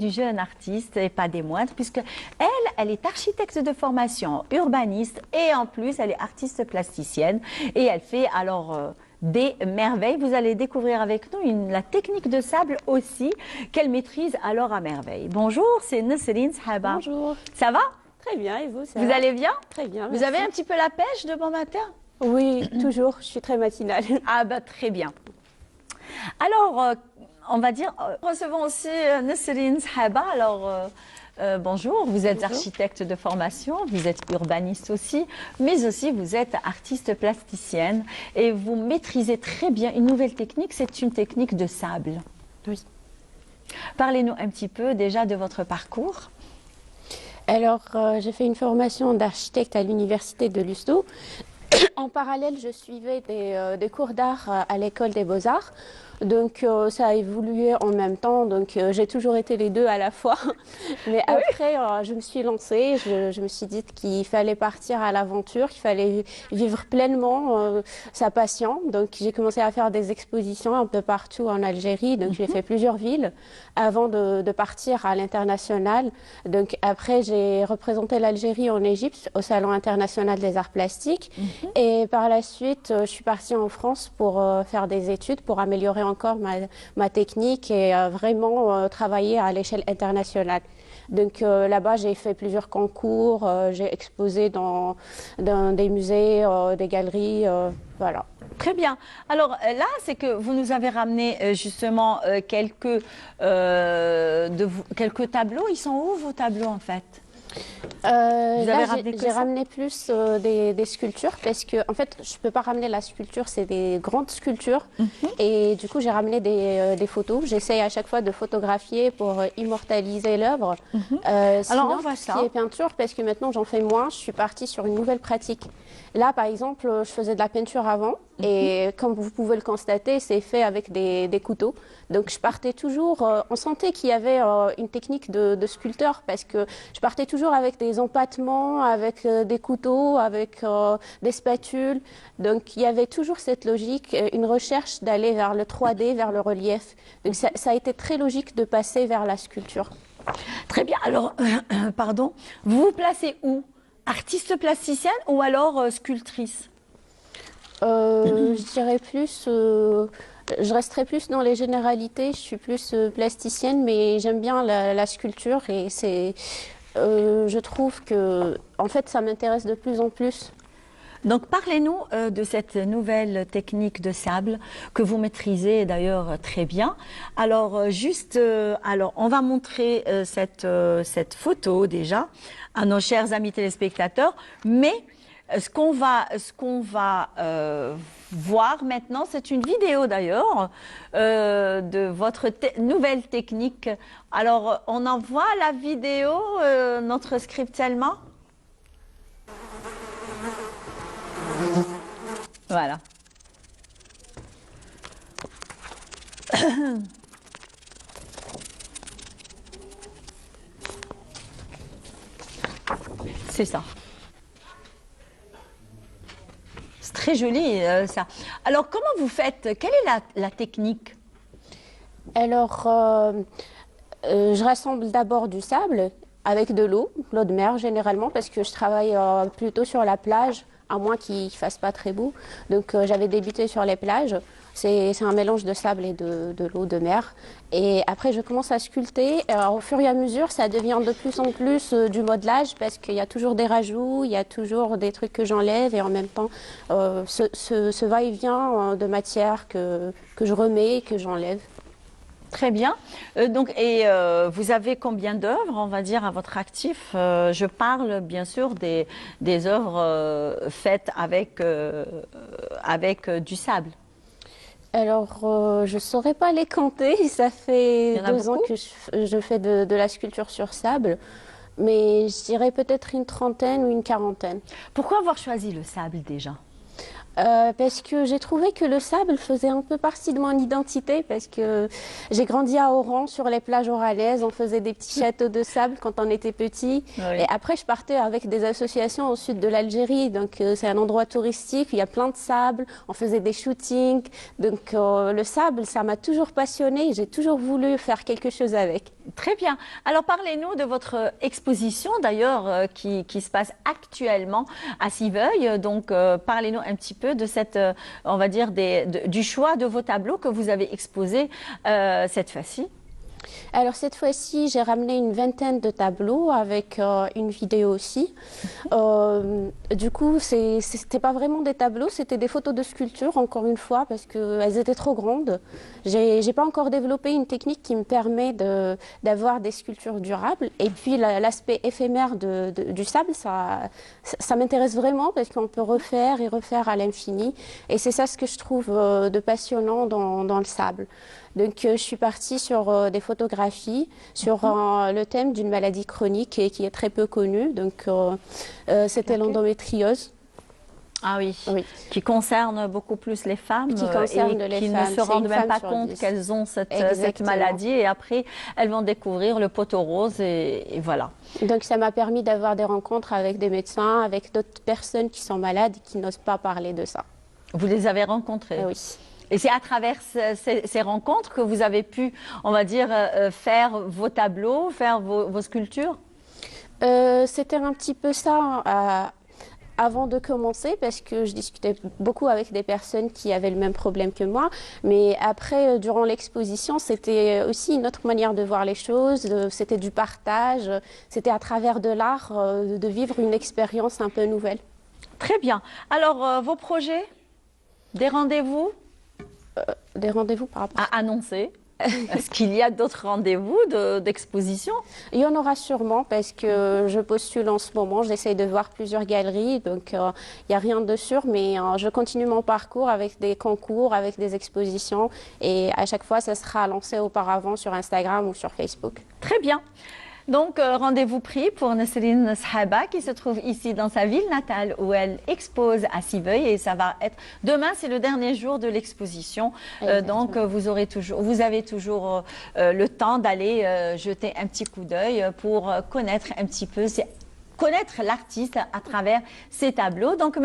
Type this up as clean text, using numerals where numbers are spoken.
Du jeune artiste et pas des moindres, puisque elle est architecte de formation, urbaniste et en plus elle est artiste plasticienne et elle fait alors des merveilles. Vous allez découvrir avec nous la technique de sable aussi qu'elle maîtrise alors à merveille. Bonjour, c'est Nesrine Shaba. Bonjour. Ça va? Très bien, et vous, Vous allez bien? Très bien, Vous merci. avez un petit peu la pêche de bon matin? Oui, toujours, je suis très matinale. Ah bah très bien. Alors, on va dire, recevons aussi Nesrine Shaba. Alors, bonjour, vous êtes Bonjour. architecte de formation, vous êtes urbaniste aussi, mais aussi vous êtes artiste plasticienne et vous maîtrisez très bien une nouvelle technique, c'est une technique de sable. Oui. Parlez-nous un petit peu déjà de votre parcours. Alors, j'ai fait une formation d'architecte à l'université de Lusto. En parallèle, je suivais des cours d'art à l'école des beaux-arts. Donc, ça a évolué en même temps. Donc, j'ai toujours été les deux à la fois. Mais Oui. après, je me suis lancée. Je me suis dit qu'il fallait partir à l'aventure, qu'il fallait vivre pleinement sa passion. Donc, j'ai commencé à faire des expositions un peu partout en Algérie. Donc, j'ai fait plusieurs villes avant de partir à l'international. Donc, après, j'ai représenté l'Algérie en Égypte au Salon international des arts plastiques. Et par la suite, je suis partie en France pour faire des études, pour améliorer encore ma technique et vraiment travailler à l'échelle internationale. Donc là-bas, j'ai fait plusieurs concours, j'ai exposé dans des musées, des galeries, voilà. Très bien. Alors là, c'est que vous nous avez ramené justement quelques tableaux. Ils sont où vos tableaux en fait? Là, ramené que j'ai ça ramené plus des sculptures parce que, en fait, je ne peux pas ramener la sculpture, c'est des grandes sculptures. Et du coup, j'ai ramené des photos. J'essaye à chaque fois de photographier pour immortaliser l'œuvre. Alors, on voit tout ce ça. qui est peinture, parce que maintenant j'en fais moins, je suis partie sur une nouvelle pratique. Là, par exemple, je faisais de la peinture avant. Et comme vous pouvez le constater, c'est fait avec des couteaux. Donc, je partais toujours, on sentait qu'il y avait une technique de sculpteur parce que je partais toujours avec des empattements, avec des couteaux, avec des spatules. Donc, il y avait toujours cette logique, une recherche d'aller vers le 3D, vers le relief. Donc, ça a été très logique de passer vers la sculpture. Très bien. Alors, pardon, vous vous placez où? Artiste plasticienne ou alors sculptrice? Je dirais plus, je resterai plus dans les généralités. Je suis plus plasticienne, mais j'aime bien la sculpture et je trouve que, en fait, ça m'intéresse de plus en plus. Donc, parlez-nous de cette nouvelle technique de sable que vous maîtrisez d'ailleurs très bien. Alors, alors, on va montrer cette photo déjà à nos chers amis téléspectateurs, mais ce qu'on va voir maintenant, c'est une vidéo d'ailleurs de votre nouvelle technique. Alors, on envoie la vidéo, notre script Selma. Voilà. C'est ça. C'est très joli ça. Alors comment vous faites? Quelle est la technique? Alors, je rassemble d'abord du sable avec de l'eau de mer généralement, parce que je travaille plutôt sur la plage, à moins qu'il ne fasse pas très beau. Donc, j'avais débuté sur les plages. C'est un mélange de sable et de l'eau de mer. Et après, je commence à sculpter. Alors, au fur et à mesure, ça devient de plus en plus du modelage parce qu'il y a toujours des rajouts, il y a toujours des trucs que j'enlève et en même temps, ce va-et-vient de matière que je remets, que j'enlève. Très bien. Vous avez combien d'œuvres, on va dire, à votre actif? Je parle bien sûr des œuvres faites avec du sable. Alors, je ne saurais pas les compter. Ça fait Il y en a 2 ans beaucoup? que je fais de la sculpture sur sable, mais je dirais peut-être une trentaine ou une quarantaine. Pourquoi avoir choisi le sable déjà? Parce que j'ai trouvé que le sable faisait un peu partie de mon identité, parce que j'ai grandi à Oran, sur les plages oranaises, on faisait des petits châteaux de sable quand on était petit. Oui. Et après, je partais avec des associations au sud de l'Algérie, donc c'est un endroit touristique, il y a plein de sable, on faisait des shootings. Donc le sable, ça m'a toujours passionnée, j'ai toujours voulu faire quelque chose avec. Très bien. Alors parlez-nous de votre exposition d'ailleurs qui se passe actuellement à Civeuil. Donc parlez-nous un petit peu de cette, on va dire, du choix de vos tableaux que vous avez exposés cette fois-ci. Alors cette fois-ci, j'ai ramené une vingtaine de tableaux avec une vidéo aussi. Du coup, c'était pas vraiment des tableaux, c'était des photos de sculpture, encore une fois, parce qu'elles étaient trop grandes. J'ai pas encore développé une technique qui me permet d'avoir des sculptures durables. Et puis l'aspect éphémère du sable, ça m'intéresse vraiment parce qu'on peut refaire et refaire à l'infini. Et c'est ça ce que je trouve de passionnant dans le sable. Donc je suis partie sur des photographies sur le thème d'une maladie chronique et qui est très peu connue. Donc c'était l'endométriose. Ah oui, Oui. qui concerne beaucoup plus les femmes Qui concerne et les qui femmes. ne se rendent même pas compte qu'elles ont cette maladie et après elles vont découvrir le poteau rose et voilà. Donc ça m'a permis d'avoir des rencontres avec des médecins, avec d'autres personnes qui sont malades et qui n'osent pas parler de ça. Vous les avez rencontrées? Oui. Et c'est à travers ces rencontres que vous avez pu, on va dire, faire vos tableaux, faire vos sculptures? C'était un petit peu ça avant de commencer, parce que je discutais beaucoup avec des personnes qui avaient le même problème que moi. Mais après, durant l'exposition, c'était aussi une autre manière de voir les choses. C'était du partage. C'était à travers de l'art de vivre une expérience un peu nouvelle. Très bien. Alors, vos projets, des rendez-vous Des rendez-vous par rapport à annoncer? Est-ce qu'il y a d'autres rendez-vous d'exposition? Il y en aura sûrement, parce que je postule en ce moment, j'essaye de voir plusieurs galeries, donc il n'y a rien de sûr, mais je continue mon parcours avec des concours, avec des expositions, et à chaque fois, ça sera lancé auparavant sur Instagram ou sur Facebook. Très bien. Donc, rendez-vous pris pour Nesrine Shaba qui se trouve ici dans sa ville natale où elle expose à Civeuil et ça va être demain, c'est le dernier jour de l'exposition. Donc, vous avez toujours le temps d'aller jeter un petit coup d'œil pour connaître un petit peu, connaître l'artiste à travers ses tableaux. Donc,